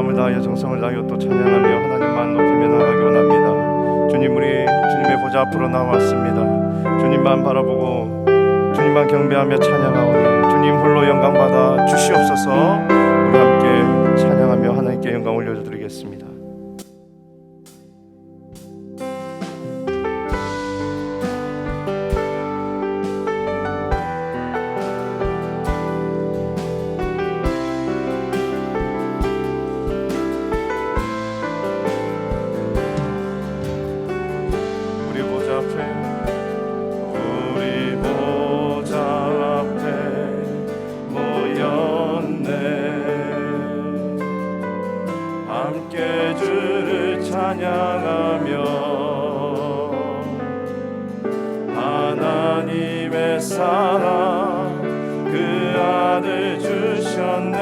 마음을 다하여 정성을 다하여 또 찬양하며 하나님만 높이며 나가기 원합니다. 주님, 우리 주님의 보좌 앞으로 나왔습니다. 주님만 바라보고 주님만 경배하며 찬양하오니 주님 홀로 영광 받아 주시옵소서. 우리 함께 찬양하며 하나님께 영광 올려드리겠습니다. 함께 주를 찬양하며 하나님의 사랑 그 아들 주셨네.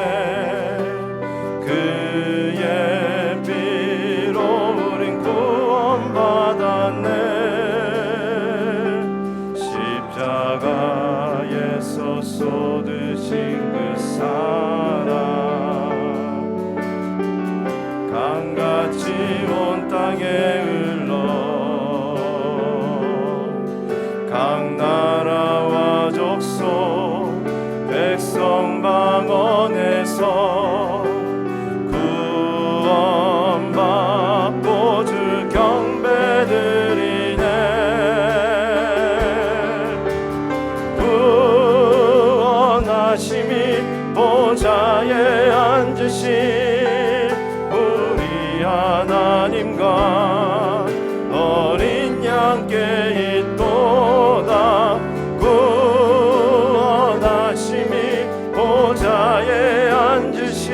그의 피로 우린 구원받았네. 십자가에서 쏟으신 그 사랑 강같이 온 땅에 흘러 각 나라와 족속 백성 방언에서 구원받고 주 경배드리네. 구원하심이 보좌에 앉으신 하나님과 어린 양께 있도다. 구원하심이 보좌에 앉으신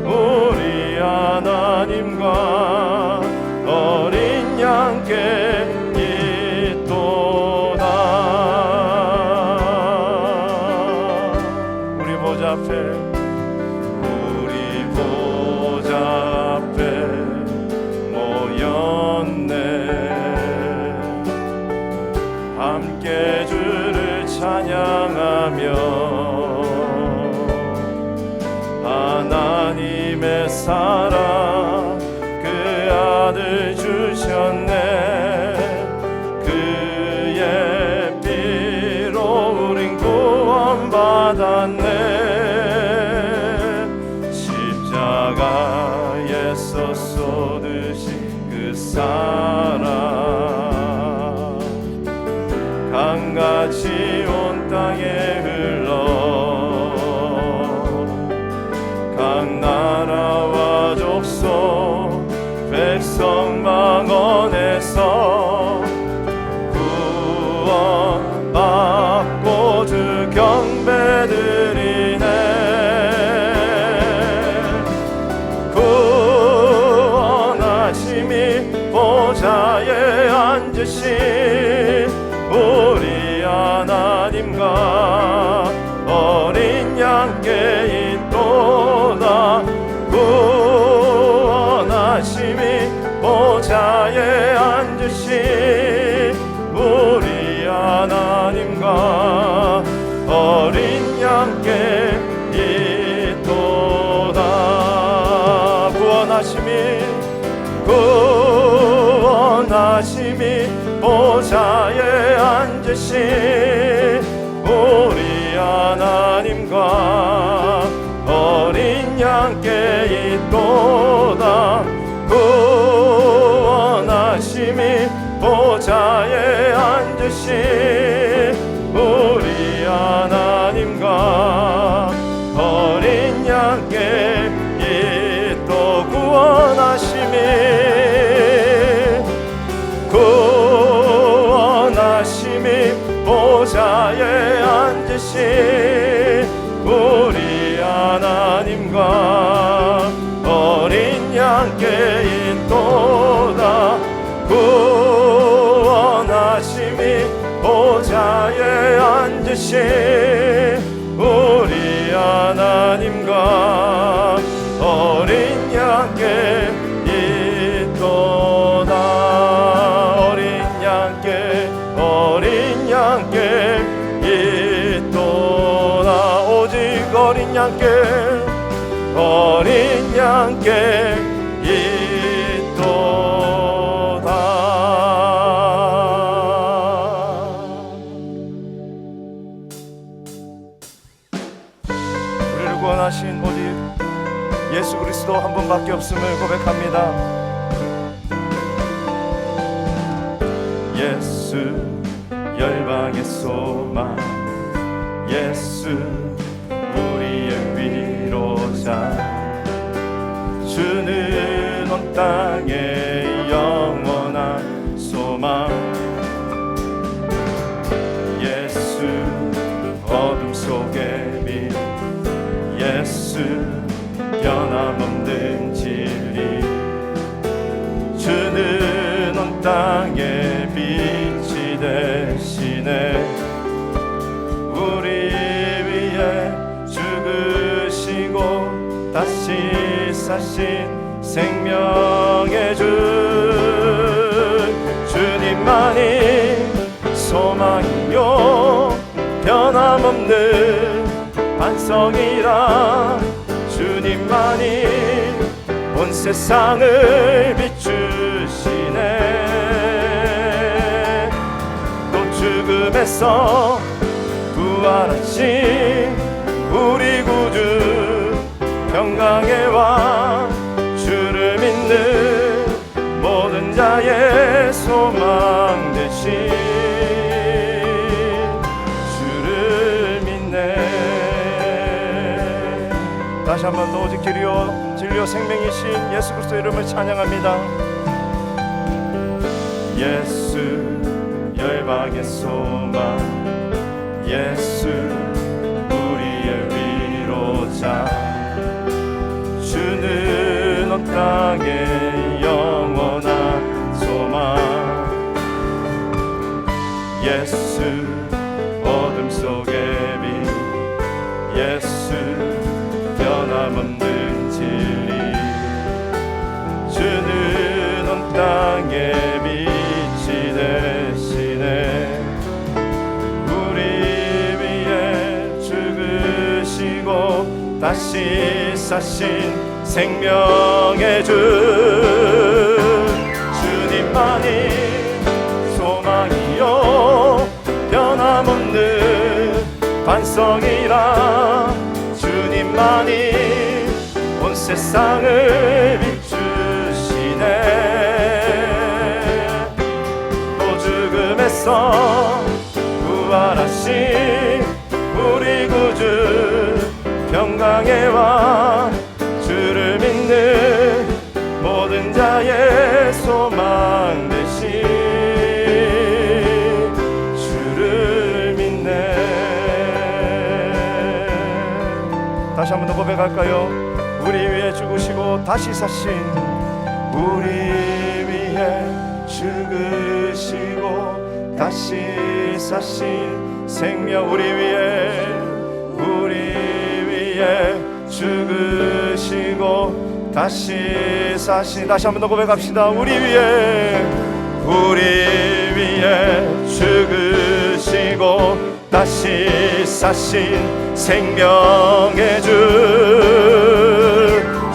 우리 하나님과 어린 양께 있도다. 우리 보좌 앞에 함께 주를 찬양하며 하나님의 사랑 그 아들 주셨네. 그의 피로 우린 구원받았네. 십자가에서 쏟으신 그 사랑 강같이 온 땅에 흘러 각 나라와 족속 백성 망원에서 구원받고 주 경배드리네. 구원하심이 보좌에 앉으신 우리 하나님과 어린 양께 있도다. 구원하심이 보좌에 앉으신 우리 하나님과 어린 양께 있도다. 구원하심이 보좌에 앉으신 우리 하나님과 어린 양께 있도다. 구원하심이 보좌에 앉으신 우리 하나님과 어린 양께 있도. 구원하심이 보좌에 앉으신 우리 하나님과 어린 양께 있도다. 구원하심이 보좌에 앉으신 우리 하나님과 어린 양께 있도다. 어린 양께 있도다. 오직 어린 양께 양께 있도다. 우리를 구원하신 오직 예수 그리스도 한 분밖에 없음을 고백합니다. 예수 열방의 소망, 예수 우리의 위로자, 주는 온 땅의 영원한 소망. 예수 어둠 속의 빛, 예수 변함없는 진리, 주는 온 땅의 빛이 되시네. 우리 위해 죽으시고 다시 사신 생명의 주, 주님만이 소망이요 변함없는 반성이라. 주님만이 온 세상을 비추시네. 또 죽음에서 부활하신 우리 구주, 평강의 왕, 주를 믿는 모든 자의 소망 되신 주를 믿네. 다시 한번 더 오직 길이요 진리요 생명이신 예수 그리스도 이름을 찬양합니다. 예수 열방의 소망, 예수 우리의 위로자, 주는 온 땅의 영원한 소망. 예수 어둠 속의 빛, 예수 변함없는 진리, 주는 온 땅의 빛이 되시네. 우리 위해 죽으시고 다시 사신 생명의 주, 주님만이 소망이요 변함없는 반성이라. 주님만이 온 세상을 비추시네. 또 죽음에서 부활하신 우리 구주, 평강의 왕, 주를 믿는 모든 자의 소망 되신 주를 믿네. 다시 한 번 더 고백할까요? 우리 위해 죽으시고 다시 사신, 우리 위해 죽으시고 다시 사신 생명, 우리 위해 죽으시고 다시 사신. 다시 한 번 더 고백합시다. 우리 위해 죽으시고 다시 사신 생명의 주,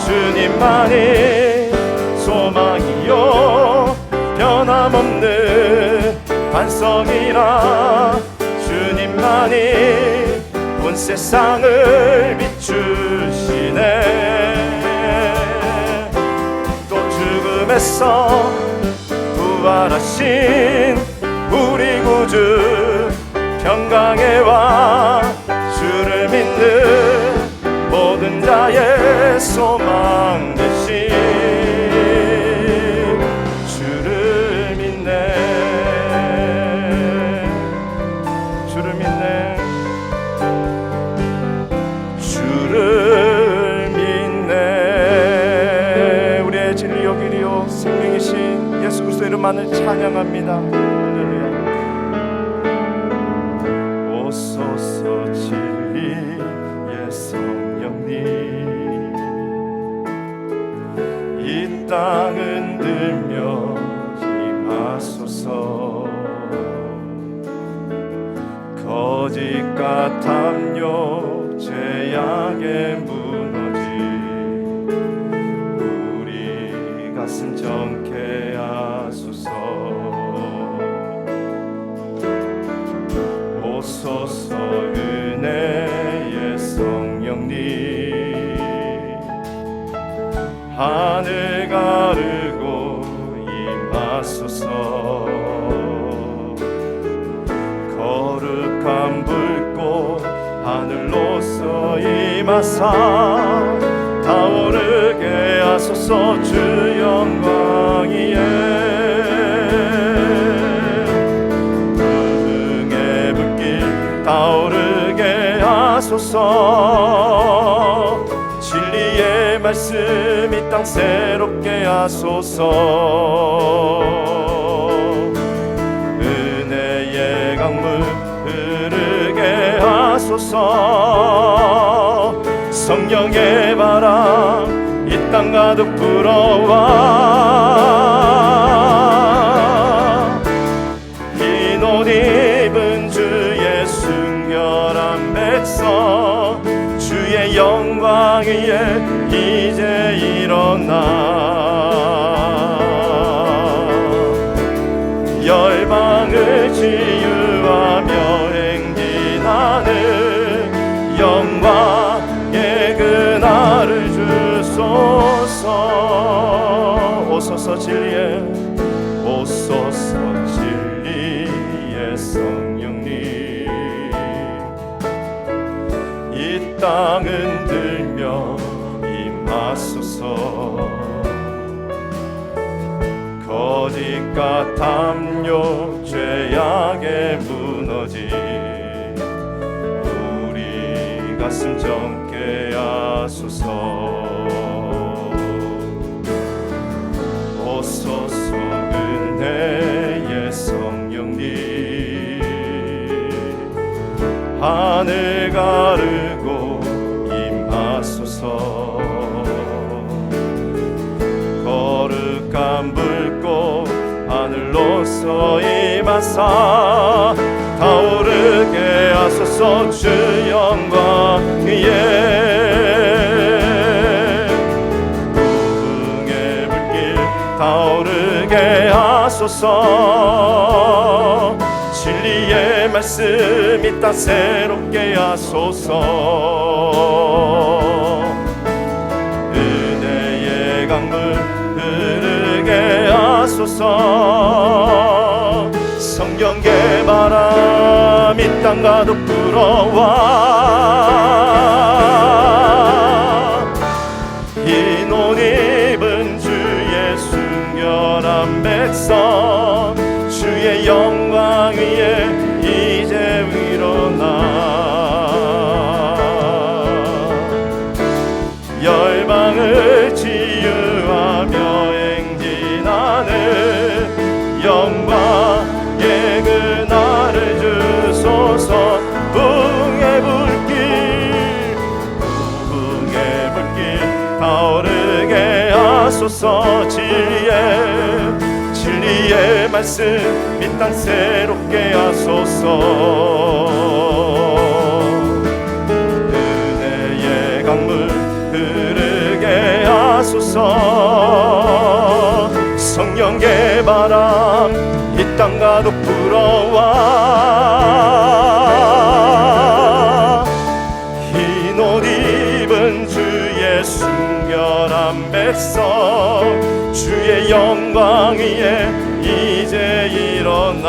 주님만이 소망이요 변함없는 반성이라. 주님만이 온 세상을 비추시네. 또 죽음에서 부활하신 우리 구주, 평강의 왕, 주를 믿는 모든 자의 소망 되신 주를 믿네. 주를 믿네. 주를 믿네. 우리의 진리요 길이요 생명이신 예수 그리스도 이름만을 찬양합니다. 할렐루야. 오소서 진리의 성령님, 이 땅 흔들며 임하소서. 거짓과 탐욕 죄악에 무너진 가슴 정케 하소서. 오소서 은혜의 성령님, 하늘 가르고 임하소서. 거룩한 불꽃 하늘로서 임하사 타오르게 하소서. 주 영광이에 부흥의 불길 타오르게 하소서. 진리의 말씀 이 땅 새롭게 하소서. 은혜의 강물 흐르게 하소서. 성령의 바람 이 땅 가득 불어와. 흰 옷 입은 주의 순결한 백성, 주의 영광 위에 이제 일어나. 열방을 치유하며 행진하는 영광의 그날을 주소서. 오소서 진리의, 오소서 진리의 성령님, 이 땅은 들며 임하소서. 거짓과 탐욕 죄악에 무너진 우리 가슴 정케 하소서. 오소서 은혜의 성령님, 하늘 가르고 임하소서. 거룩한 불꽃 하늘로서 임하사 타오르게 하소서. 주 영광 위에 부흥의 불길 타오르게 하소서. 진리의 말씀 이 땅 새롭게 하소서. 은혜의 강물 흐르게 하소서. 성령의 바람 이 땅 가득 불어와. 흰 옷 입은 주의 순결한 백성, 주의 영광 위에 이제 일어나. 열방을 치유하며 행진하는 영광의 그날을 주소서. 부흥의 불길 타오르게 하소서. 진리의 말씀 이 땅 새롭게 하소서. 은혜의 강물 흐르게 하소서. 성령의 바람 이 땅 가득 불어와. 흰 옷 입은 주의 순결한 백성, 주의 영광 위에 이제 일어나.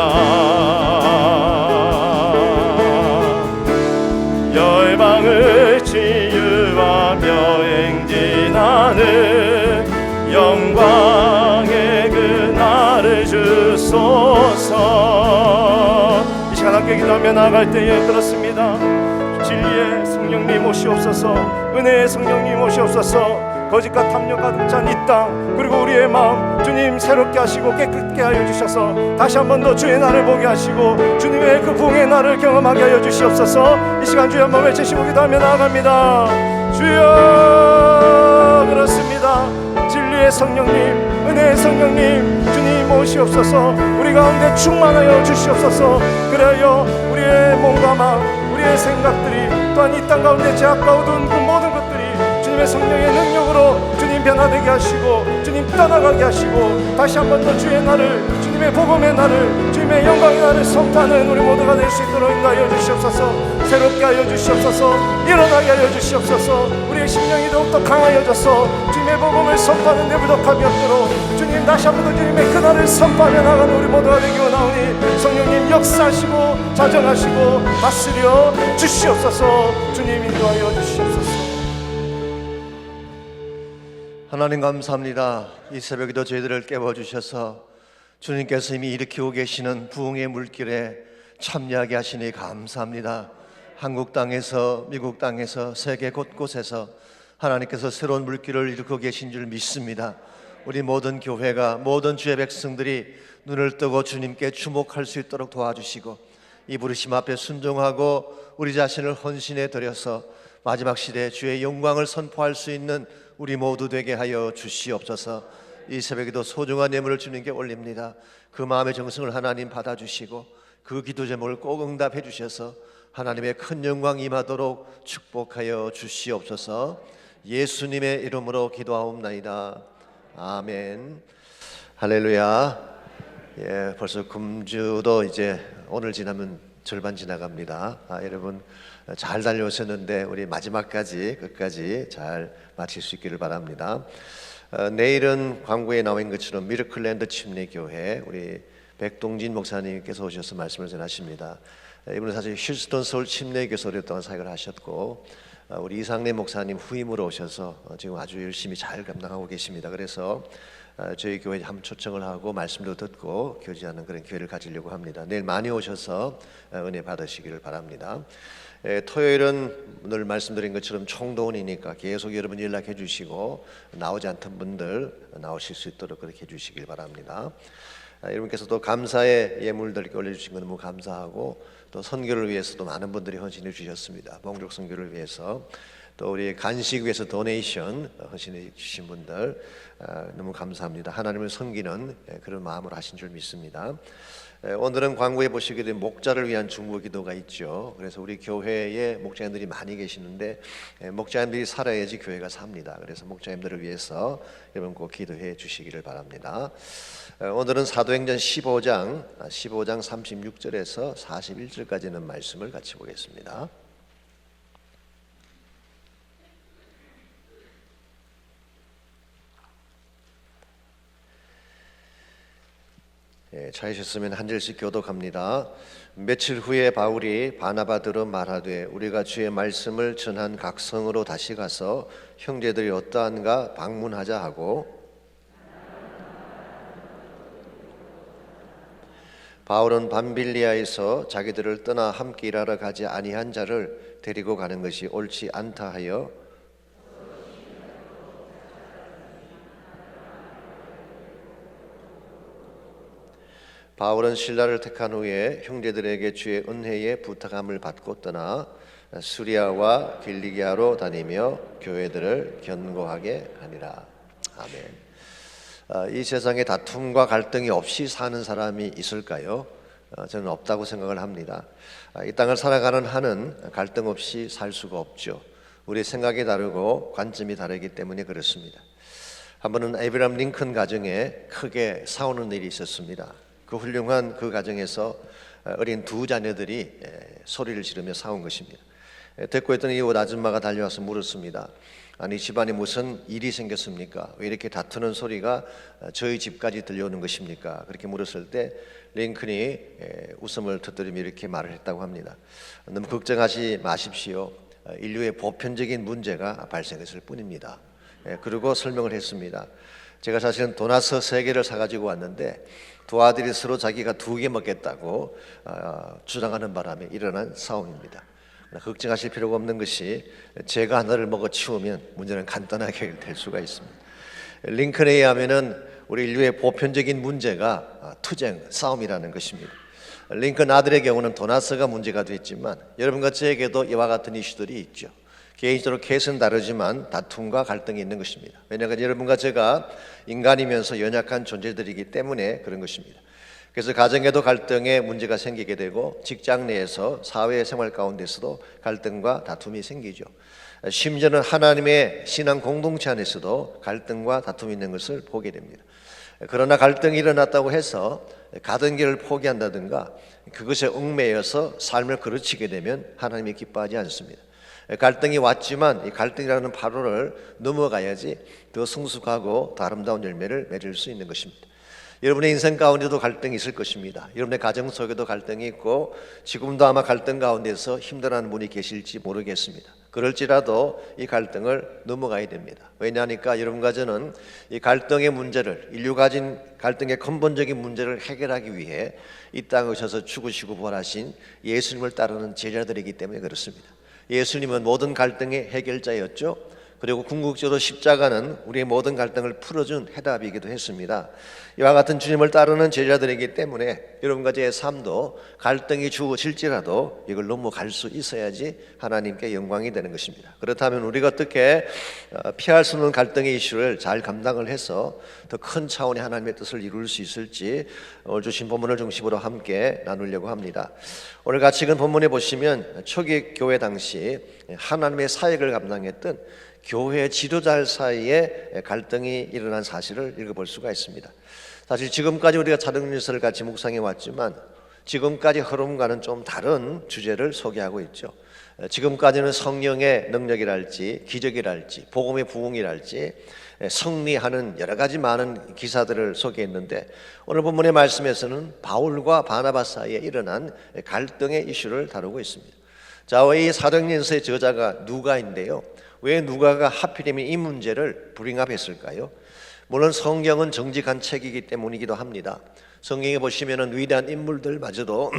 열방을 치유하며 행진하는 영광의 그날을 주소서. 이 시간 함께 기도하며 나아갈 때에 그렇습니다. 진리의 성령님 오시옵소서. 은혜의 성령님 오시옵소서. 거짓과 탐욕 가득 찬 이 땅, 그리고 우리의 마음 주님 새롭게 하시고 깨끗게 하여 주셔서 다시 한 번 더 주의 날을 보게 하시고 주님의 그 부흥의 날을 경험하게 하여 주시옵소서. 이 시간 주여 한번 외치시고 기도하며 나아갑니다. 주여, 그렇습니다. 진리의 성령님, 은혜의 성령님 주님 오시옵소서. 우리 가운데 충만하여 주시옵소서. 그래요 우리의 몸과 마음, 우리의 생각들이 또한 이 땅 가운데 죄악과 어두운 그 모든 것들이 주님의 성령의 능력으로 주님 변화되게 모두가 되게 하시고 주님 떠나가게 하시고 다시 한 번 더 주의 날을, 주님의 복음의 날을, 주님의 영광의 날을 선포하는 우리 모두가 될 수 있도록 인도하여 주시옵소서. 새롭게 하여 주시옵소서. 일어나게 하여 주시옵소서. 우리의 심령이 더욱더 강하여져서 주님의 복음을 선포하는 데 부족함이 없도록 주님 다시 한 번 더 주님의 그날을 선포하며 나가는 우리 모두가 되기 원하오니 성령님 역사하시고 자정하시고 다스려 주시옵소서. 주님 인도하여 주시옵소서. 하나님 감사합니다. 이 새벽에도 저희들을 깨워주셔서 주님께서 이미 일으키고 계시는 부흥의 물길에 참여하게 하시니 감사합니다. 한국 땅에서, 미국 땅에서, 세계 곳곳에서 하나님께서 새로운 물길을 일으키고 계신 줄 믿습니다. 우리 모든 교회가, 모든 주의 백성들이 눈을 뜨고 주님께 주목할 수 있도록 도와주시고 이 부르심 앞에 순종하고 우리 자신을 헌신해 드려서 마지막 시대에 주의 영광을 선포할 수 있는 우리 모두 되게 하여 주시옵소서. 이 새벽에도 소중한 예물을 주님께 올립니다. 그 마음의 정성을 하나님 받아주시고 그 기도 제목을 꼭 응답해 주셔서 하나님의 큰 영광 임하도록 축복하여 주시옵소서. 예수님의 이름으로 기도하옵나이다. 아멘. 할렐루야. 예, 벌써 금주도 이제 오늘 지나면 절반 지나갑니다. 여러분 잘 달려오셨는데 우리 마지막까지 끝까지 잘 마칠 수 있기를 바랍니다. 내일은 광고에 나와 있는 것처럼 미러클랜드 침례교회 우리 백동진 목사님께서 오셔서 말씀을 전하십니다. 이분은 사실 휴스턴 서울 침례교회에서 오랫동안 사역을 하셨고 우리 이상래 목사님 후임으로 오셔서 지금 아주 열심히 잘 감당하고 계십니다. 그래서 저희 교회에 한번 초청을 하고 말씀도 듣고 교제하는 그런 기회를 가지려고 합니다. 내일 많이 오셔서 은혜 받으시기를 바랍니다. 토요일은 늘 말씀드린 것처럼 총동원이니까 계속 여러분 연락해 주시고 나오지 않던 분들 나오실 수 있도록 그렇게 해 주시길 바랍니다. 여러분께서도 감사의 예물들 올려주신 거 너무 감사하고 또 선교를 위해서도 많은 분들이 헌신해 주셨습니다. 목록 선교를 위해서 또 우리 간식 위해서 도네이션 헌신해 주신 분들 너무 감사합니다. 하나님을 섬기는 그런 마음으로 하신 줄 믿습니다. 오늘은 광고에 보시게 된 목자를 위한 중보 기도가 있죠. 그래서 우리 교회에 목자님들이 많이 계시는데 목자님들이 살아야지 교회가 삽니다. 그래서 목자님들을 위해서 여러분 꼭 기도해 주시기를 바랍니다. 오늘은 사도행전 15장 36절에서 41절까지 있는 말씀을 같이 보겠습니다. 찾으셨으면 한 절씩 교독합니다. 며칠 후에 바울이 바나바더러 말하되 우리가 주의 말씀을 전한 각 성으로 다시 가서 형제들이 어떠한가 방문하자 하고 바울은 밤빌리아에서 자기들을 떠나 함께 일하러 가지 아니한 자를 데리고 가는 것이 옳지 않다 하여 바울은 신라를 택한 후에 형제들에게 주의 은혜에 부탁함을 받고 떠나 수리아와 길리기아로 다니며 교회들을 견고하게 하니라. 아멘. 이 세상에 다툼과 갈등이 없이 사는 사람이 있을까요? 저는 없다고 생각을 합니다. 이 땅을 살아가는 한은 갈등 없이 살 수가 없죠. 우리 생각이 다르고 관점이 다르기 때문에 그렇습니다. 한 번은 에이브라함 링컨 가정에 크게 싸우는 일이 있었습니다. 그 훌륭한 그 가정에서 어린 두 자녀들이 소리를 지르며 싸운 것입니다. 듣고 있던 이웃 아줌마가 달려와서 물었습니다. 아니 집안에 무슨 일이 생겼습니까? 왜 이렇게 다투는 소리가 저희 집까지 들려오는 것입니까? 그렇게 물었을 때 링컨이 웃음을 터뜨리며 이렇게 말을 했다고 합니다. 너무 걱정하지 마십시오. 인류의 보편적인 문제가 발생했을 뿐입니다. 그리고 설명을 했습니다. 제가 사실은 도나스 3개를 사가지고 왔는데 두 아들이 서로 자기가 2개 먹겠다고 주장하는 바람에 일어난 싸움입니다. 걱정하실 필요가 없는 것이 제가 하나를 먹어 치우면 문제는 간단하게 해결될 수가 있습니다. 링컨에 의하면은 우리 인류의 보편적인 문제가 투쟁, 싸움이라는 것입니다. 링컨 아들의 경우는 도나스가 문제가 됐지만 여러분과 저에게도 이와 같은 이슈들이 있죠. 개인적으로 케이스는 다르지만 다툼과 갈등이 있는 것입니다. 왜냐하면 여러분과 제가 인간이면서 연약한 존재들이기 때문에 그런 것입니다. 그래서 가정에도 갈등의 문제가 생기게 되고 직장 내에서 사회생활 가운데서도 갈등과 다툼이 생기죠. 심지어는 하나님의 신앙 공동체 안에서도 갈등과 다툼이 있는 것을 보게 됩니다. 그러나 갈등이 일어났다고 해서 가던 길을 포기한다든가 그것에 얽매여서 삶을 그르치게 되면 하나님이 기뻐하지 않습니다. 갈등이 왔지만 이 갈등이라는 파도를 넘어가야지 더 성숙하고 더 아름다운 열매를 맺을 수 있는 것입니다. 여러분의 인생 가운데도 갈등이 있을 것입니다. 여러분의 가정 속에도 갈등이 있고 지금도 아마 갈등 가운데서 힘들어하는 분이 계실지 모르겠습니다. 그럴지라도 이 갈등을 넘어가야 됩니다. 왜냐하니까 여러분과 저는 이 갈등의 문제를, 인류가 가진 갈등의 근본적인 문제를 해결하기 위해 이 땅에 오셔서 죽으시고 부활하신 예수님을 따르는 제자들이기 때문에 그렇습니다. 예수님은 모든 갈등의 해결자였죠. 그리고 궁극적으로 십자가는 우리의 모든 갈등을 풀어준 해답이기도 했습니다. 이와 같은 주님을 따르는 제자들이기 때문에 여러분과 제 삶도 갈등이 주어질지라도 이걸 넘어갈 수 있어야지 하나님께 영광이 되는 것입니다. 그렇다면 우리가 어떻게 피할 수 없는 갈등의 이슈를 잘 감당을 해서 더 큰 차원의 하나님의 뜻을 이룰 수 있을지 오늘 주신 본문을 중심으로 함께 나누려고 합니다. 오늘 같이 읽은 본문에 보시면 초기 교회 당시 하나님의 사역을 감당했던 교회 지도자 사이에 갈등이 일어난 사실을 읽어볼 수가 있습니다. 사실 지금까지 우리가 자동유서를 같이 묵상해 왔지만 지금까지 흐름과는 좀 다른 주제를 소개하고 있죠. 지금까지는 성령의 능력이랄지 기적이랄지 복음의 부흥이랄지 승리하는 여러 가지 많은 기사들을 소개했는데 오늘 본문의 말씀에서는 바울과 바나바 사이에 일어난 갈등의 이슈를 다루고 있습니다. 자, 이 사도행전서의 저자가 누가인데요. 왜 누가가 하필이면 이 문제를 브링업했을까요? 물론 성경은 정직한 책이기 때문이기도 합니다. 성경에 보시면은 위대한 인물들마저도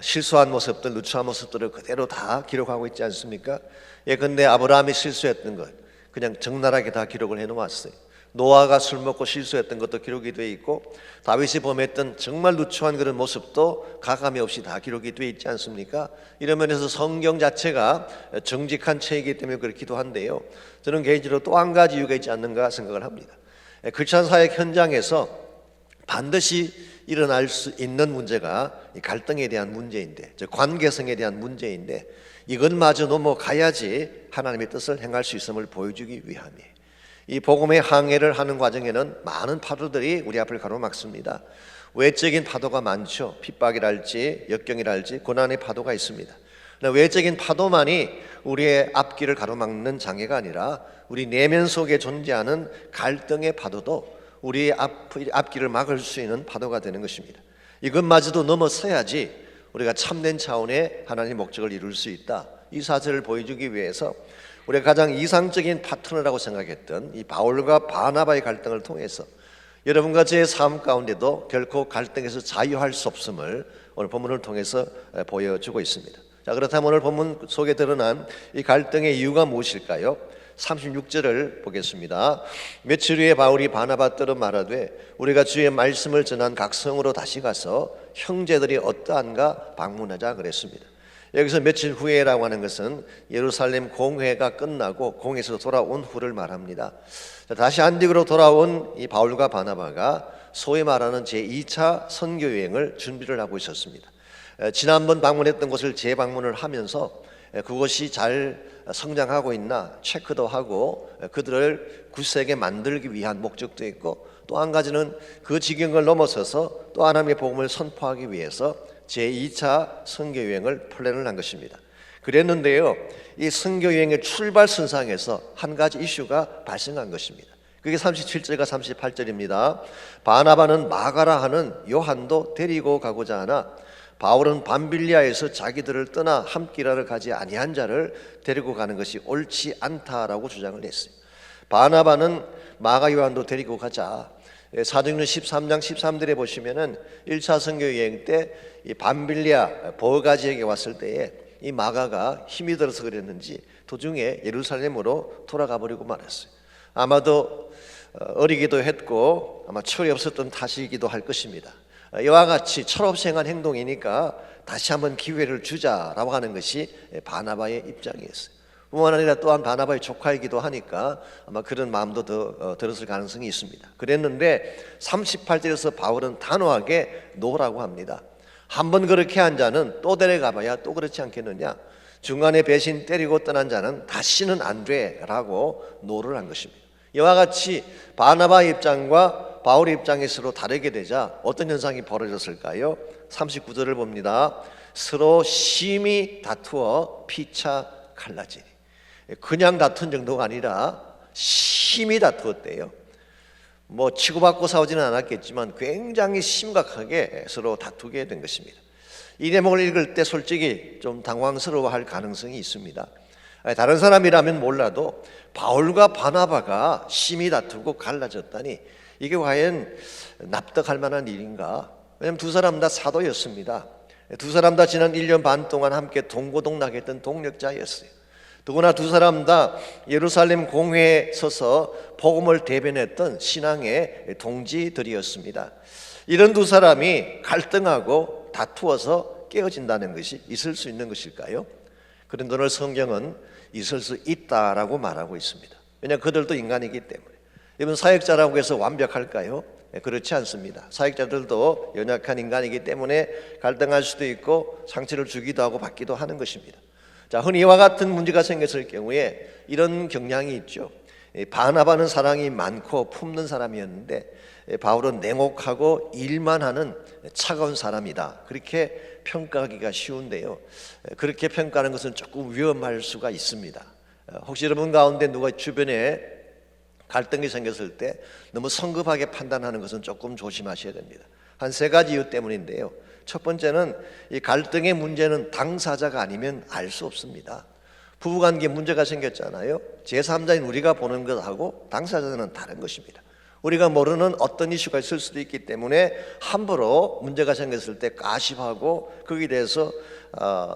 실수한 모습들, 누추한 모습들을 그대로 다 기록하고 있지 않습니까? 예컨대 아브라함이 실수했던 것 그냥 적나라하게 다 기록을 해놓았어요. 노아가 술 먹고 실수했던 것도 기록이 되어 있고 다윗이 범했던 정말 누추한 그런 모습도 가감이 없이 다 기록이 되어 있지 않습니까? 이런 면에서 성경 자체가 정직한 책이기 때문에 그렇기도 한데요. 저는 개인적으로 또 한 가지 이유가 있지 않는가 생각을 합니다. 크리스천 사역 현장에서 반드시 일어날 수 있는 문제가 갈등에 대한 문제인데, 관계성에 대한 문제인데 이것마저 넘어가야지 하나님의 뜻을 행할 수 있음을 보여주기 위함이에요. 이 복음의 항해를 하는 과정에는 많은 파도들이 우리 앞을 가로막습니다. 외적인 파도가 많죠. 핍박이랄지 역경이랄지 고난의 파도가 있습니다. 외적인 파도만이 우리의 앞길을 가로막는 장애가 아니라 우리 내면 속에 존재하는 갈등의 파도도 우리의 앞길을 막을 수 있는 파도가 되는 것입니다. 이것마저도 넘어서야지 우리가 참된 차원의 하나님의 목적을 이룰 수 있다. 이 사실을 보여주기 위해서 우리가 가장 이상적인 파트너라고 생각했던 이 바울과 바나바의 갈등을 통해서 여러분과 제 삶 가운데도 결코 갈등에서 자유할 수 없음을 오늘 본문을 통해서 보여주고 있습니다. 자, 그렇다면 오늘 본문 속에 드러난 이 갈등의 이유가 무엇일까요? 36절을 보겠습니다. 며칠 후에 바울이 바나바 따라 말하되 우리가 주의 말씀을 전한 각 성으로 다시 가서 형제들이 어떠한가 방문하자 그랬습니다. 여기서 며칠 후에라고 하는 것은 예루살렘 공회가 끝나고 공회에서 돌아온 후를 말합니다. 다시 안디오로 돌아온 이 바울과 바나바가 소위 말하는 제2차 선교 여행을 준비를 하고 있었습니다. 지난번 방문했던 곳을 재방문을 하면서 그것이 잘 성장하고 있나 체크도 하고 그들을 굳세게 만들기 위한 목적도 있고 또 한 가지는 그 지경을 넘어서서 또 하나님의 복음을 선포하기 위해서 제2차 선교여행을 플랜을 한 것입니다. 그랬는데요, 이 선교여행의 출발선상에서 한 가지 이슈가 발생한 것입니다. 그게 37절과 38절입니다. 바나바는 마가라 하는 요한도 데리고 가고자 하나 바울은 밤빌리아에서 자기들을 떠나 함께라를 가지 아니한 자를 데리고 가는 것이 옳지 않다라고 주장을 했어요. 바나바는 마가 요한도 데리고 가자. 사도행전 13장 13절에 보시면은 1차 선교 여행 때 이 밤빌리아 버가지에게 왔을 때에 이 마가가 힘이 들어서 그랬는지 도중에 예루살렘으로 돌아가 버리고 말았어요. 아마도 어리기도 했고 아마 철이 없었던 탓이기도 할 것입니다. 이와 같이 철없이 행한 행동이니까 다시 한번 기회를 주자라고 하는 것이 바나바의 입장이었어요. 뿐만 아니라 또한 바나바의 조카이기도 하니까 아마 그런 마음도 더 들었을 가능성이 있습니다. 그랬는데 38절에서 바울은 단호하게 노라고 합니다. 한번 그렇게 한 자는 또 데려가봐야 또 그렇지 않겠느냐. 중간에 배신 때리고 떠난 자는 다시는 안 돼라고 노를 한 것입니다. 이와 같이 바나바 입장과 바울의 입장이 서로 다르게 되자 어떤 현상이 벌어졌을까요? 39절을 봅니다. 서로 심히 다투어 피차 갈라지니. 그냥 다툰 정도가 아니라 심히 다투었대요. 뭐 치고받고 싸우지는 않았겠지만 굉장히 심각하게 서로 다투게 된 것입니다. 이 대목을 읽을 때 솔직히 좀 당황스러워할 가능성이 있습니다. 다른 사람이라면 몰라도 바울과 바나바가 심히 다투고 갈라졌다니 이게 과연 납득할 만한 일인가? 왜냐하면 두 사람 다 사도였습니다. 두 사람 다 지난 1년 반 동안 함께 동고동락했던 동력자였어요. 더구나 두 사람 다 예루살렘 공회에 서서 복음을 대변했던 신앙의 동지들이었습니다. 이런 두 사람이 갈등하고 다투어서 깨어진다는 것이 있을 수 있는 것일까요? 그런데 오늘 성경은 있을 수 있다라고 말하고 있습니다. 왜냐하면 그들도 인간이기 때문에. 여러분, 사역자라고 해서 완벽할까요? 그렇지 않습니다. 사역자들도 연약한 인간이기 때문에 갈등할 수도 있고 상처를 주기도 하고 받기도 하는 것입니다. 자, 흔히 이와 같은 문제가 생겼을 경우에 이런 경향이 있죠. 바나바는 사랑이 많고 품는 사람이었는데 바울은 냉혹하고 일만 하는 차가운 사람이다. 그렇게 평가하기가 쉬운데요. 그렇게 평가하는 것은 조금 위험할 수가 있습니다. 혹시 여러분 가운데 누가 주변에 갈등이 생겼을 때 너무 성급하게 판단하는 것은 조금 조심하셔야 됩니다. 한 세 가지 이유 때문인데요. 첫 번째는 이 갈등의 문제는 당사자가 아니면 알 수 없습니다. 부부관계에 문제가 생겼잖아요. 제3자인 우리가 보는 것하고 당사자는 다른 것입니다. 우리가 모르는 어떤 이슈가 있을 수도 있기 때문에 함부로 문제가 생겼을 때 가십하고 거기에 대해서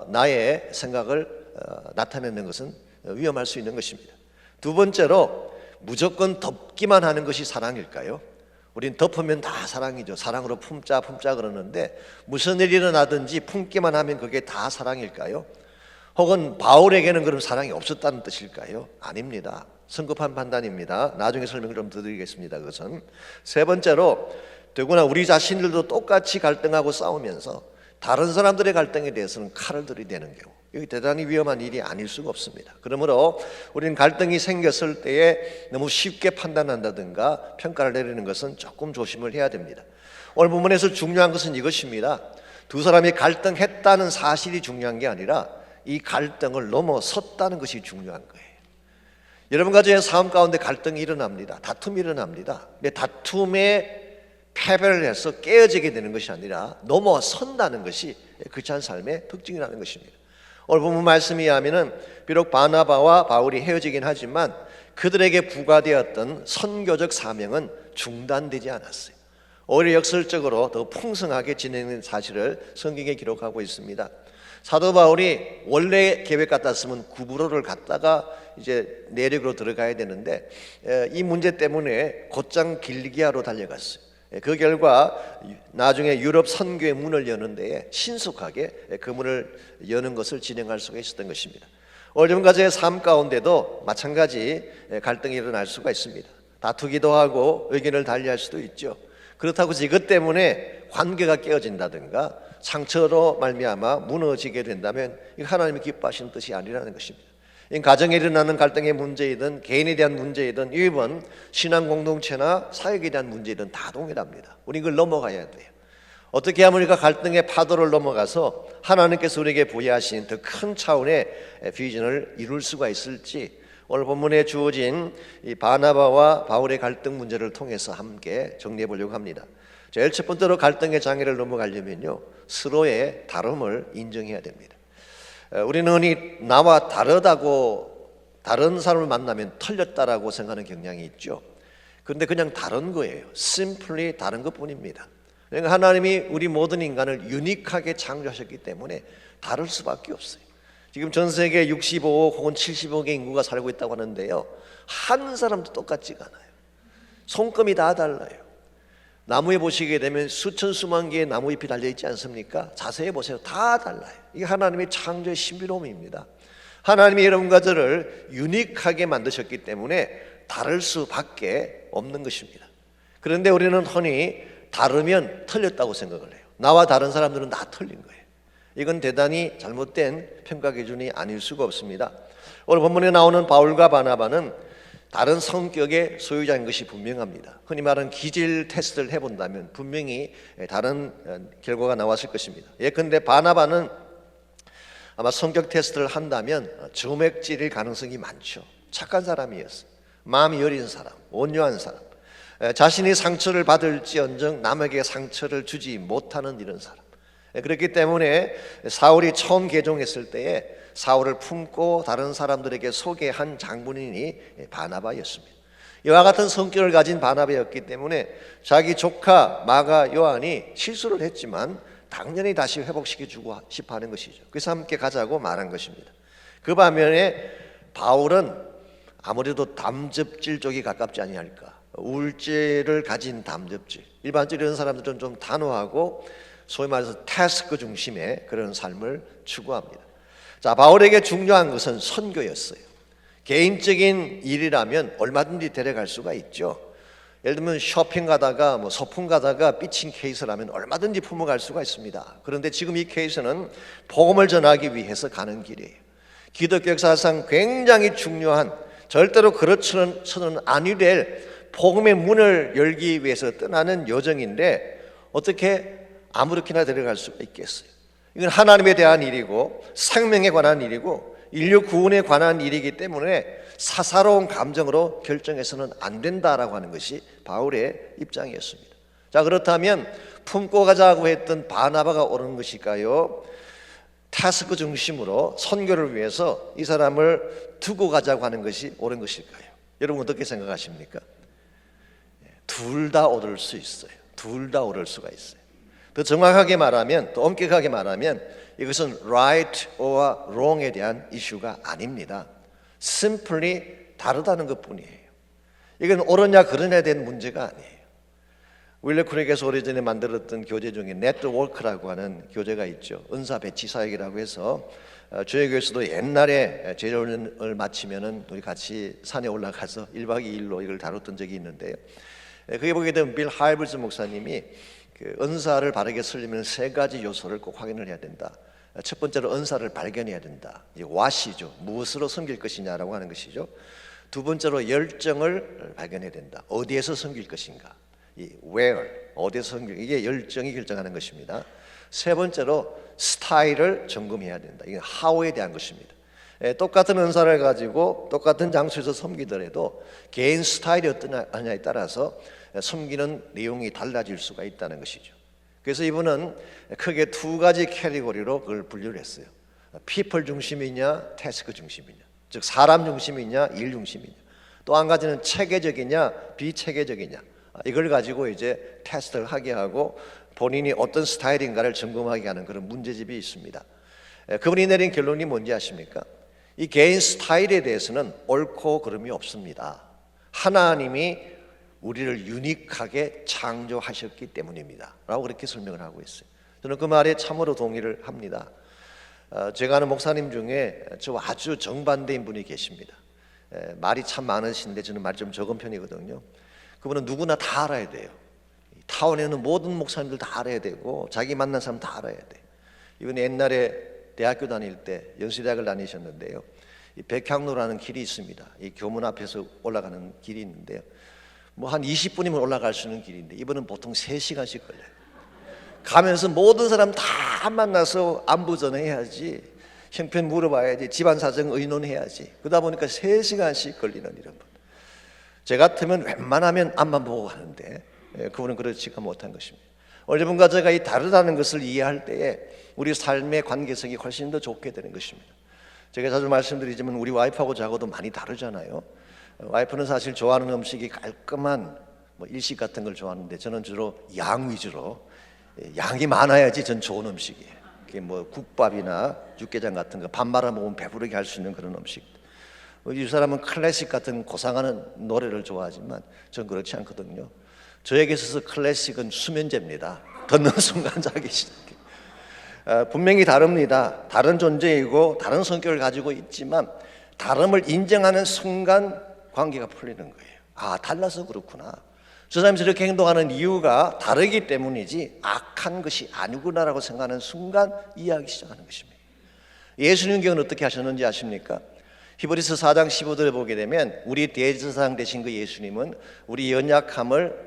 나의 생각을 나타내는 것은 위험할 수 있는 것입니다. 두 번째로 무조건 덮기만 하는 것이 사랑일까요? 우린 덮으면 다 사랑이죠. 사랑으로 품자 그러는데 무슨 일이 일어나든지 품기만 하면 그게 다 사랑일까요? 혹은 바울에게는 그럼 사랑이 없었다는 뜻일까요? 아닙니다. 성급한 판단입니다. 나중에 설명을 좀 드리겠습니다. 그것은 세 번째로 더구나 우리 자신들도 똑같이 갈등하고 싸우면서 다른 사람들의 갈등에 대해서는 칼을 들이대는 경우, 이게 대단히 위험한 일이 아닐 수가 없습니다. 그러므로 우리는 갈등이 생겼을 때에 너무 쉽게 판단한다든가 평가를 내리는 것은 조금 조심을 해야 됩니다. 오늘 본문에서 중요한 것은 이것입니다. 두 사람이 갈등했다는 사실이 중요한 게 아니라 이 갈등을 넘어섰다는 것이 중요한 거예요. 여러분 가정의 삶 가운데 갈등이 일어납니다. 다툼이 일어납니다. 근데 다툼에 패배를 해서 깨어지게 되는 것이 아니라 넘어선다는 것이 크리스찬 삶의 특징이라는 것입니다. 오늘 본문 말씀에 의하면은 비록 바나바와 바울이 헤어지긴 하지만 그들에게 부과되었던 선교적 사명은 중단되지 않았어요. 오히려 역설적으로 더 풍성하게 진행된 사실을 성경에 기록하고 있습니다. 사도 바울이 원래 계획 같았으면 구브로를 갔다가 이제 내륙으로 들어가야 되는데 이 문제 때문에 곧장 길리기아로 달려갔어요. 그 결과 나중에 유럽 선교의 문을 여는 데에 신속하게 그 문을 여는 것을 진행할 수가 있었던 것입니다. 오늘 가정의 삶 가운데도 마찬가지 갈등이 일어날 수가 있습니다. 다투기도 하고 의견을 달리할 수도 있죠. 그렇다고 해서 이것 때문에 관계가 깨어진다든가 상처로 말미암아 무너지게 된다면 이거 하나님이 기뻐하시는 뜻이 아니라는 것입니다. 이 가정에 일어나는 갈등의 문제이든 개인에 대한 문제이든 이번 신앙 공동체나 사역에 대한 문제이든 다 동일합니다. 우리 이걸 넘어가야 돼요. 어떻게 하면 우리가 갈등의 파도를 넘어가서 하나님께서 우리에게 부여하신 더 큰 차원의 비전을 이룰 수가 있을지 오늘 본문에 주어진 이 바나바와 바울의 갈등 문제를 통해서 함께 정리해 보려고 합니다. 제일 첫 번째로 갈등의 장애를 넘어가려면요, 서로의 다름을 인정해야 됩니다. 우리는 흔히 나와 다르다고 다른 사람을 만나면 틀렸다라고 생각하는 경향이 있죠. 그런데 그냥 다른 거예요. simply 다른 것뿐입니다. 그러니까 하나님이 우리 모든 인간을 유니크하게 창조하셨기 때문에 다를 수밖에 없어요. 지금 전 세계 65억 혹은 75억의 인구가 살고 있다고 하는데요, 한 사람도 똑같지가 않아요. 손금이 다 달라요. 나무에 보시게 되면 수천 수만 개의 나무잎이 달려있지 않습니까? 자세히 보세요. 다 달라요. 이게 하나님의 창조의 신비로움입니다. 하나님이 여러분과 저를 유니크하게 만드셨기 때문에 다를 수밖에 없는 것입니다. 그런데 우리는 흔히 다르면 틀렸다고 생각을 해요. 나와 다른 사람들은 다 틀린 거예요. 이건 대단히 잘못된 평가 기준이 아닐 수가 없습니다. 오늘 본문에 나오는 바울과 바나바는 다른 성격의 소유자인 것이 분명합니다. 흔히 말하는 기질 테스트를 해본다면 분명히 다른 결과가 나왔을 것입니다. 예컨대 바나바는 아마 성격 테스트를 한다면 점액질일 가능성이 많죠. 착한 사람이었어요. 마음이 여린 사람, 온유한 사람, 자신이 상처를 받을지언정 남에게 상처를 주지 못하는 이런 사람. 그렇기 때문에 사울이 처음 개종했을 때에 사울을 품고 다른 사람들에게 소개한 장본인이 바나바였습니다. 이와 같은 성격을 가진 바나바였기 때문에 자기 조카 마가 요한이 실수를 했지만 당연히 다시 회복시켜주고 싶어 하는 것이죠. 그래서 함께 가자고 말한 것입니다. 그 반면에 바울은 아무래도 담즙질 쪽이 가깝지 아니할까. 우울증을 가진 담즙질. 일반적으로 이런 사람들은 좀 단호하고 소위 말해서 태스크 중심의 그런 삶을 추구합니다. 자, 바울에게 중요한 것은 선교였어요. 개인적인 일이라면 얼마든지 데려갈 수가 있죠. 예를 들면 쇼핑 가다가 소풍 가다가 삐친 케이스라면 얼마든지 품어갈 수가 있습니다. 그런데 지금 이 케이스는 복음을 전하기 위해서 가는 길이에요. 기독교 역사상 굉장히 중요한, 절대로 그렇지는 아니 될 복음의 문을 열기 위해서 떠나는 여정인데 어떻게 아무렇게나 데려갈 수가 있겠어요? 이건 하나님에 대한 일이고 생명에 관한 일이고 인류 구원에 관한 일이기 때문에 사사로운 감정으로 결정해서는 안 된다라고 하는 것이 바울의 입장이었습니다. 자, 그렇다면 품고 가자고 했던 바나바가 옳은 것일까요? 타스크 중심으로 선교를 위해서 이 사람을 두고 가자고 하는 것이 옳은 것일까요? 여러분 어떻게 생각하십니까? 둘 다 옳을 수 있어요. 둘 다 옳을 수가 있어요. 더 정확하게 말하면, 더 엄격하게 말하면 이것은 right or wrong에 대한 이슈가 아닙니다. simply 다르다는 것뿐이에요. 이건 옳으냐 그르냐에 대한 문제가 아니에요. 윌리 크랙에서 오래전에 만들었던 교재 중에 네트워크라고 하는 교재가 있죠. 은사 배치 사역이라고 해서 저희 교회에서도 옛날에 제자훈련을 마치면은 우리 같이 산에 올라가서 1박 2일로 이걸 다뤘던 적이 있는데요. 거기 보게 되면 빌 하이블스 목사님이 그 은사를 바르게 쓰려면 세 가지 요소를 꼭 확인을 해야 된다. 첫 번째로 은사를 발견해야 된다. 이제 what이죠. 무엇으로 섬길 것이냐라고 하는 것이죠. 두 번째로 열정을 발견해야 된다. 어디에서 섬길 것인가. 이 where, 어디에서 섬길, 이게 열정이 결정하는 것입니다. 세 번째로 스타일을 점검해야 된다. 이게 how에 대한 것입니다. 똑같은 은사를 가지고 똑같은 장소에서 섬기더라도 개인 스타일이 어떠냐에 따라서 섬기는 내용이 달라질 수가 있다는 것이죠. 그래서 이분은 크게 두 가지 캐리고리로 그걸 분류를 했어요. people 중심이냐, 태스크 중심이냐. 즉 사람 중심이냐, 일 중심이냐. 또 한 가지는 체계적이냐, 비체계적이냐. 이걸 가지고 이제 테스트를 하게 하고 본인이 어떤 스타일인가를 점검하게 하는 그런 문제집이 있습니다. 그분이 내린 결론이 뭔지 아십니까? 이 개인 스타일에 대해서는 옳고 그름이 없습니다. 하나님이 우리를 유니크하게 창조하셨기 때문입니다 라고 그렇게 설명을 하고 있어요. 저는 그 말에 참으로 동의를 합니다. 제가 아는 목사님 중에 저 아주 정반대인 분이 계십니다. 말이 참 많으신데 저는 말이 좀 적은 편이거든요. 그분은 누구나 다 알아야 돼요. 타운에는 모든 목사님들 다 알아야 되고 자기 만난 사람 다 알아야 돼요. 이분이 옛날에 대학교 다닐 때 연수대학을 다니셨는데요. 이 백향로라는 길이 있습니다. 이 교문 앞에서 올라가는 길이 있는데요. 뭐 한 20분이면 올라갈 수 있는 길인데 이번은 보통 3시간씩 걸려요. 가면서 모든 사람 다 만나서 안부 전해야지, 형편 물어봐야지, 집안 사정 의논해야지. 그러다 보니까 3시간씩 걸리는 이런 분. 제 같으면 웬만하면 앞만 보고 가는데 그분은 그렇지가 못한 것입니다. 여러분과 제가 이 다르다는 것을 이해할 때에 우리 삶의 관계성이 훨씬 더 좋게 되는 것입니다. 제가 자주 말씀드리지만 우리 와이프하고 저하고도 많이 다르잖아요. 와이프는 사실 좋아하는 음식이 깔끔한 일식 같은 걸 좋아하는데 저는 주로 양 위주로, 양이 많아야지 전 좋은 음식이에요. 그게 국밥이나 육개장 같은 거 밥 말아 먹으면 배부르게 할 수 있는 그런 음식. 이 사람은 클래식 같은 고상하는 노래를 좋아하지만 전 그렇지 않거든요. 저에게 있어서 클래식은 수면제입니다. 듣는 순간 자기 시작해요. 분명히 다릅니다. 다른 존재이고 다른 성격을 가지고 있지만 다름을 인정하는 순간 관계가 풀리는 거예요. 아, 달라서 그렇구나. 저 사람이 저렇게 행동하는 이유가 다르기 때문이지 악한 것이 아니구나라고 생각하는 순간 이해하기 시작하는 것입니다. 예수님 경우는 어떻게 하셨는지 아십니까? 히브리서 4장 15절에 보게 되면 우리 대제사장 되신 그 예수님은 우리 연약함을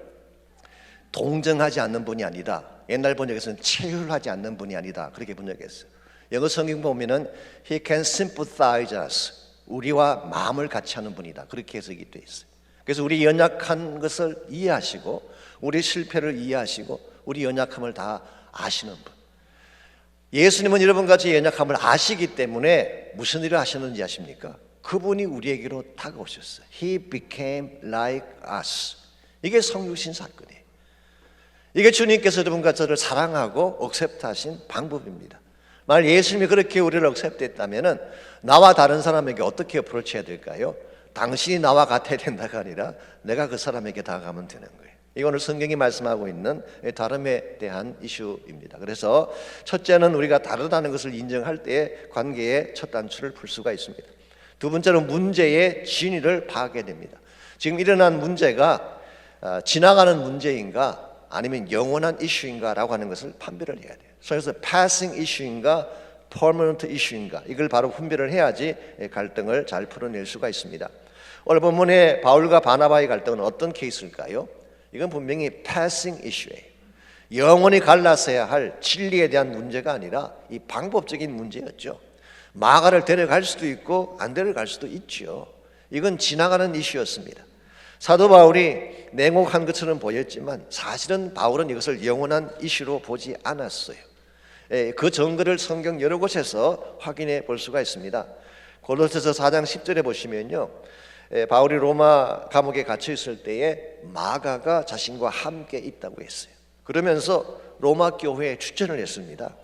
동정하지 않는 분이 아니다. 옛날 번역에서는 체휼하지 않는 분이 아니다. 그렇게 번역했어요. 영어 성경 보면은 He can sympathize us. 우리와 마음을 같이 하는 분이다. 그렇게 해석이 되어 있어요. 그래서 우리 연약한 것을 이해하시고 우리 실패를 이해하시고 우리 연약함을 다 아시는 분. 예수님은 여러분같이 연약함을 아시기 때문에 무슨 일을 하셨는지 아십니까? 그분이 우리에게로 다가오셨어요. He became like us. 이게 성육신 사건이에요. 이게 주님께서 여러분과 저를 사랑하고 억셉트하신 방법입니다. 만약 예수님이 그렇게 우리를 억셉트했다면 나와 다른 사람에게 어떻게 어프로치해야 될까요? 당신이 나와 같아야 된다가 아니라 내가 그 사람에게 다가가면 되는 거예요. 이거 오늘 성경이 말씀하고 있는 다름에 대한 이슈입니다. 그래서 첫째는 우리가 다르다는 것을 인정할 때 관계의 첫 단추를 풀 수가 있습니다. 두 번째는 문제의 진위를 파악해야 됩니다. 지금 일어난 문제가 지나가는 문제인가 아니면 영원한 이슈인가라고 하는 것을 판별을 해야 돼요. 그래서 passing 이슈인가 permanent 이슈인가 이걸 바로 분별을 해야지 갈등을 잘 풀어낼 수가 있습니다. 오늘 본문의 바울과 바나바의 갈등은 어떤 케이스일까요? 이건 분명히 passing 이슈예요. 영원히 갈라서야 할 진리에 대한 문제가 아니라 이 방법적인 문제였죠. 마가를 데려갈 수도 있고 안 데려갈 수도 있죠. 이건 지나가는 이슈였습니다. 사도 바울이 냉혹한 것처럼 보였지만 사실은 바울은 이것을 영원한 이슈로 보지 않았어요. 그 증거를 성경 여러 곳에서 확인해 볼 수가 있습니다. 골로새서 4장 10절에 보시면요, 바울이 로마 감옥에 갇혀 있을 때에 마가가 자신과 함께 있다고 했어요. 그러면서 로마 교회에 추천을 했습니다.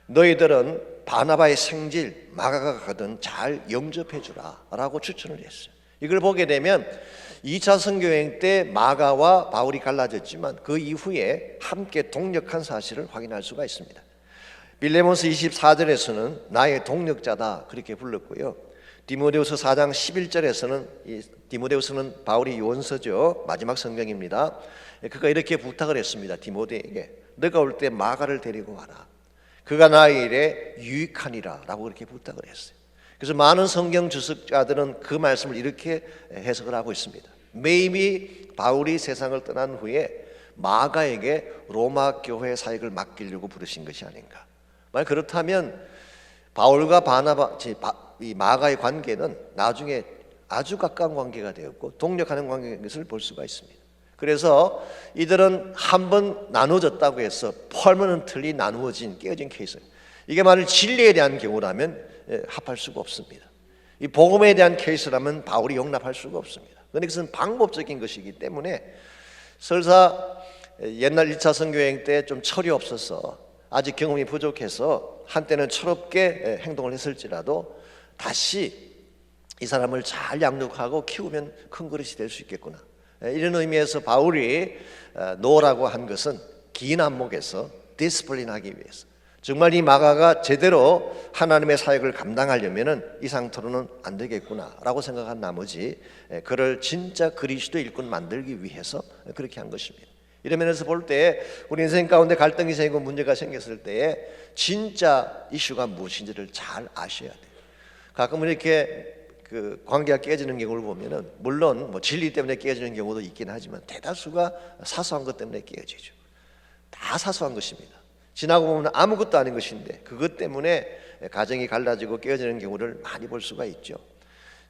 너희들은 바나바의 생질 마가가 가든 잘 영접해 주라 라고 추천을 했어요. 이걸 보게 되면 2차 선교여행 때 마가와 바울이 갈라졌지만 그 이후에 함께 동력한 사실을 확인할 수가 있습니다. 빌레몬스 24절에서는 나의 동력자다 그렇게 불렀고요. 디모데후서 4장 11절에서는 디모데후서는 바울이 요원서죠. 마지막 성경입니다. 그가 이렇게 부탁을 했습니다. 디모데에게 너가 올 때 마가를 데리고 와라. 그가 나의 일에 유익하니라 라고 그렇게 부탁을 했어요. 그래서 많은 성경 주석자들은 그 말씀을 이렇게 해석을 하고 있습니다. Maybe 바울이 세상을 떠난 후에 마가에게 로마 교회 사역을 맡기려고 부르신 것이 아닌가. 만약 그렇다면 바울과 이 마가의 관계는 나중에 아주 가까운 관계가 되었고 동력하는 관계인 것을 볼 수가 있습니다. 그래서 이들은 한 번 나누어졌다고 해서 permanently 나누어진 깨어진 케이스예요. 이게 만일 진리에 대한 경우라면 합할 수가 없습니다. 이 복음에 대한 케이스라면 바울이 용납할 수가 없습니다. 그런데 그것은 방법적인 것이기 때문에 설사 옛날 1차 선교여행 때 좀 철이 없어서 아직 경험이 부족해서 한때는 철없게 행동을 했을지라도 다시 이 사람을 잘 양육하고 키우면 큰 그릇이 될 수 있겠구나. 이런 의미에서 바울이 노라고 한 것은 긴 안목에서 디스플린하기 위해서 정말 이 마가가 제대로 하나님의 사역을 감당하려면은 이 상태로는 안 되겠구나라고 생각한 나머지 그를 진짜 그리스도 일꾼 만들기 위해서 그렇게 한 것입니다. 이런 면에서 볼 때 우리 인생 가운데 갈등이 생기고 문제가 생겼을 때에 진짜 이슈가 무엇인지를 잘 아셔야 돼요. 가끔은 이렇게 그 관계가 깨지는 경우를 보면은 물론 뭐 진리 때문에 깨지는 경우도 있긴 하지만 대다수가 사소한 것 때문에 깨지죠. 다 사소한 것입니다. 지나고 보면 아무것도 아닌 것인데 그것 때문에 가정이 갈라지고 깨어지는 경우를 많이 볼 수가 있죠.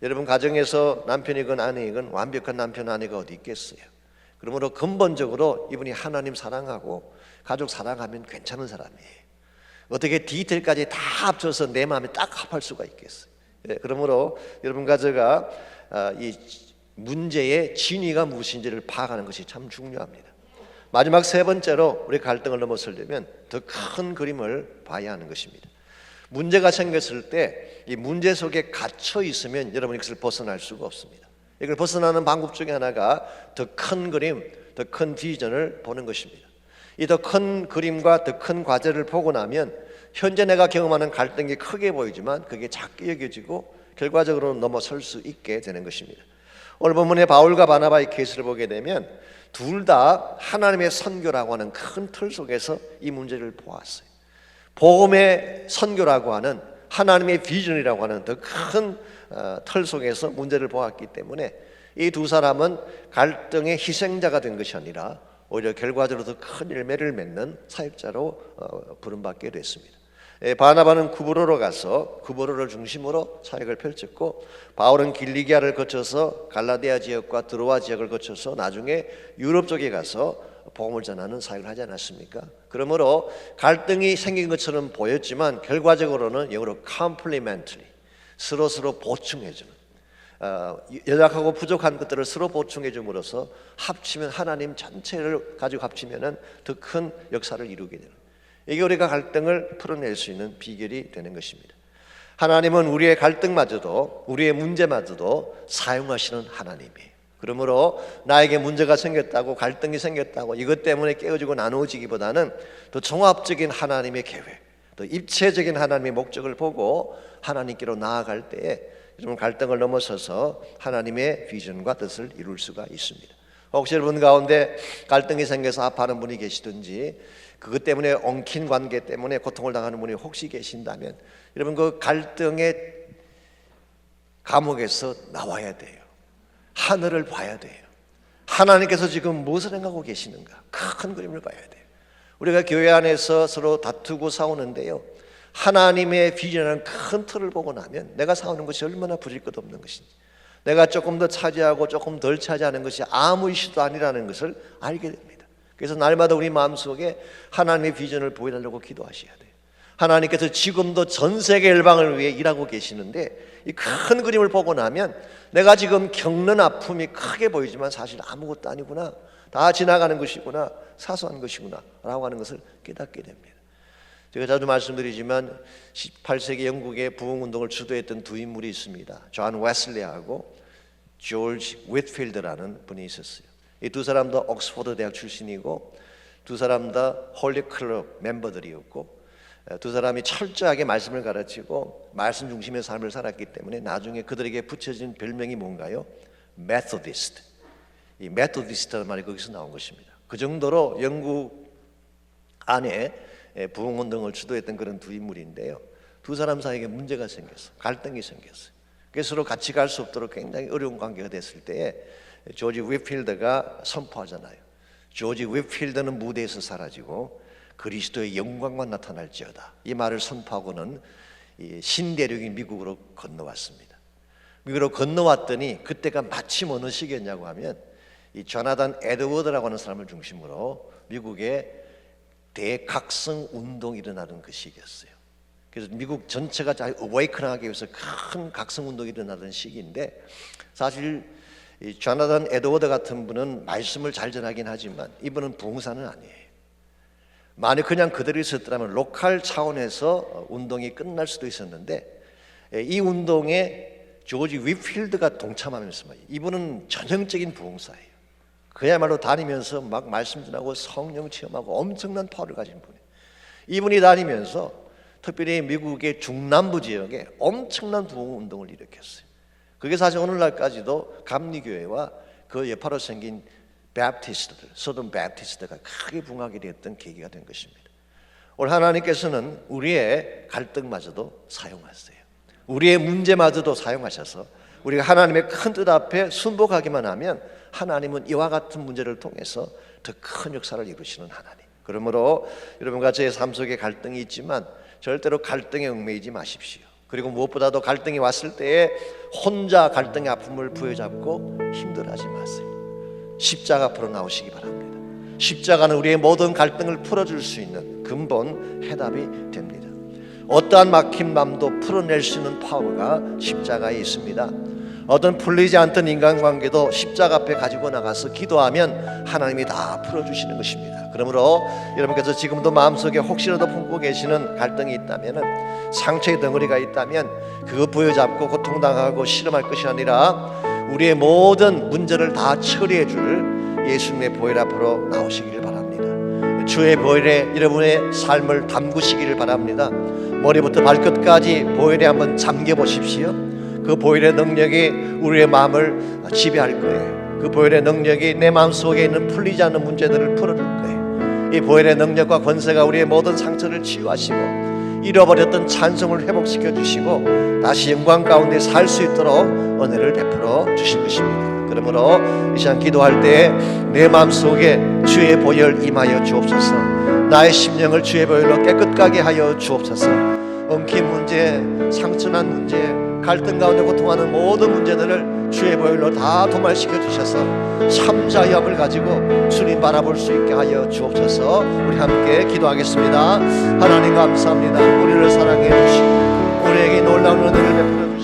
여러분 가정에서 남편이건 아내이건 완벽한 남편 아내가 어디 있겠어요. 그러므로 근본적으로 이분이 하나님 사랑하고 가족 사랑하면 괜찮은 사람이에요. 어떻게 디테일까지 다 합쳐서 내 마음에 딱 합할 수가 있겠어요. 그러므로 여러분과 제가 이 문제의 진위가 무엇인지를 파악하는 것이 참 중요합니다. 마지막 세 번째로 우리 갈등을 넘어서려면 더 큰 그림을 봐야 하는 것입니다. 문제가 생겼을 때 이 문제 속에 갇혀 있으면 여러분이 그것을 벗어날 수가 없습니다. 이걸 벗어나는 방법 중에 하나가 더 큰 그림, 더 큰 비전을 보는 것입니다. 이 더 큰 그림과 더 큰 과제를 보고 나면 현재 내가 경험하는 갈등이 크게 보이지만 그게 작게 여겨지고 결과적으로 넘어설 수 있게 되는 것입니다. 오늘 본문의 바울과 바나바의 케이스를 보게 되면 둘 다 하나님의 선교라고 하는 큰 틀 속에서 이 문제를 보았어요. 복음의 선교라고 하는 하나님의 비전이라고 하는 더 큰 틀 속에서 문제를 보았기 때문에 이 두 사람은 갈등의 희생자가 된 것이 아니라 오히려 결과적으로 더 큰 열매를 맺는 사역자로 부름받게 됐습니다. 바나바는 구브로로 가서 구브로를 중심으로 사역을 펼쳤고, 바울은 길리기아를 거쳐서 갈라디아 지역과 드로아 지역을 거쳐서 나중에 유럽 쪽에 가서 복음을 전하는 사역을 하지 않았습니까? 그러므로 갈등이 생긴 것처럼 보였지만 결과적으로는 영어로 complementary, 서로 보충해주는, 연약하고 부족한 것들을 서로 보충해 줌으로써 합치면 하나님 전체를 가지고 합치면은 더 큰 역사를 이루게 되는, 이게 우리가 갈등을 풀어낼 수 있는 비결이 되는 것입니다. 하나님은 우리의 갈등마저도, 우리의 문제마저도 사용하시는 하나님이에요. 그러므로 나에게 문제가 생겼다고, 갈등이 생겼다고 이것 때문에 깨어지고 나누어지기보다는 더 종합적인 하나님의 계획, 더 입체적인 하나님의 목적을 보고 하나님께로 나아갈 때에 여러분 갈등을 넘어서서 하나님의 비전과 뜻을 이룰 수가 있습니다. 혹시 여러분 가운데 갈등이 생겨서 아파하는 분이 계시든지 그것 때문에 엉킨 관계 때문에 고통을 당하는 분이 혹시 계신다면 여러분 그 갈등의 감옥에서 나와야 돼요. 하늘을 봐야 돼요. 하나님께서 지금 무엇을 행하고 계시는가, 큰 그림을 봐야 돼요. 우리가 교회 안에서 서로 다투고 싸우는데요, 하나님의 비전이라는 큰 틀을 보고 나면 내가 싸우는 것이 얼마나 부릴 것 없는 것인지, 내가 조금 더 차지하고 조금 덜 차지하는 것이 아무 이슈도 아니라는 것을 알게 됩니다. 그래서 날마다 우리 마음속에 하나님의 비전을 보여달라고 기도하셔야 돼요. 하나님께서 지금도 전 세계 열방을 위해 일하고 계시는데 이 큰 그림을 보고 나면 내가 지금 겪는 아픔이 크게 보이지만 사실 아무것도 아니구나, 다 지나가는 것이구나, 사소한 것이구나 라고 하는 것을 깨닫게 됩니다. 제가 자주 말씀드리지만 18세기 영국의 부흥운동을 주도했던 두 인물이 있습니다. 존 웨슬리하고 조지 윗필드라는 분이 있었어요. 이 두 사람도 옥스퍼드 대학 출신이고 두 사람 다 홀리 클럽 멤버들이었고 두 사람이 철저하게 말씀을 가르치고 말씀 중심의 삶을 살았기 때문에 나중에 그들에게 붙여진 별명이 뭔가요? 메소디스트. 이 메소디스트라는 말이 거기서 나온 것입니다. 그 정도로 영국 안에 부흥운동을 주도했던 그런 두 인물인데요, 두 사람 사이에 문제가 생겼어, 갈등이 생겼어요. 그래서 서로 같이 갈 수 없도록 굉장히 어려운 관계가 됐을 때에 조지 윗필드가 선포하잖아요. 조지 윗필드는 무대에서 사라지고 그리스도의 영광만 나타날지어다, 이 말을 선포하고는 신대륙인 미국으로 건너왔습니다. 미국으로 건너왔더니 그때가 마침 어느 시기였냐고 하면 이 조나단 에드워드라고 하는 사람을 중심으로 미국의 대각성 운동이 일어나던 그 시기였어요. 그래서 미국 전체가 어웨이큰하기 위해서 큰 각성 운동이 일어나던 시기인데, 사실 이 조나단 에드워드 같은 분은 말씀을 잘 전하긴 하지만 이분은 부흥사는 아니에요. 만약 그냥 그대로 있었더라면 로컬 차원에서 운동이 끝날 수도 있었는데 이 운동에 조지 윗필드가 동참하면서 이분은 전형적인 부흥사예요. 그야말로 다니면서 막 말씀 전하고 성령 체험하고 엄청난 파워를 가진 분이에요. 이분이 다니면서 특별히 미국의 중남부 지역에 엄청난 부흥 운동을 일으켰어요. 그게 사실 오늘날까지도 감리교회와 그 여파로 생긴 베프티스트들, 서던 베프티스트가 크게 부흥하게 되었던 계기가 된 것입니다. 오늘 하나님께서는 우리의 갈등마저도 사용하세요. 우리의 문제마저도 사용하셔서 우리가 하나님의 큰 뜻 앞에 순복하기만 하면 하나님은 이와 같은 문제를 통해서 더 큰 역사를 이루시는 하나님. 그러므로 여러분과 저의 삶 속에 갈등이 있지만 절대로 갈등에 얽매이지 마십시오. 그리고 무엇보다도 갈등이 왔을 때에 혼자 갈등의 아픔을 부여잡고 힘들어하지 마세요. 십자가 앞으로 나오시기 바랍니다. 십자가는 우리의 모든 갈등을 풀어줄 수 있는 근본 해답이 됩니다. 어떠한 막힌 마음도 풀어낼 수 있는 파워가 십자가에 있습니다. 어떤 풀리지 않던 인간관계도 십자가 앞에 가지고 나가서 기도하면 하나님이 다 풀어주시는 것입니다. 그러므로 여러분께서 지금도 마음속에 혹시라도 품고 계시는 갈등이 있다면, 상처의 덩어리가 있다면 그거 부여잡고 고통당하고 실험할 것이 아니라 우리의 모든 문제를 다 처리해 줄 예수님의 보혈 앞으로 나오시기를 바랍니다. 주의 보혈에 여러분의 삶을 담그시기를 바랍니다. 머리부터 발끝까지 보혈에 한번 잠겨 보십시오. 그 보혈의 능력이 우리의 마음을 지배할 거예요. 그 보혈의 능력이 내 마음속에 있는 풀리지 않는 문제들을 풀어줄 거예요. 이 보혈의 능력과 권세가 우리의 모든 상처를 치유하시고 잃어버렸던 찬송을 회복시켜 주시고 다시 영광 가운데 살 수 있도록 은혜를 베풀어 주실 것입니다. 그러므로 이 시간 기도할 때 내 마음속에 주의 보혈 임하여 주옵소서. 나의 심령을 주의 보혈로 깨끗하게 하여 주옵소서. 엉킨 문제, 상처난 문제, 갈등 가운데 고통하는 모든 문제들을 주의 보혈로 다 도말시켜 주셔서 참자협을 가지고 주님 바라볼 수 있게 하여 주옵소서. 우리 함께 기도하겠습니다. 하나님 감사합니다. 우리를 사랑해 주시고 우리에게 놀라운 은혜를 베풀어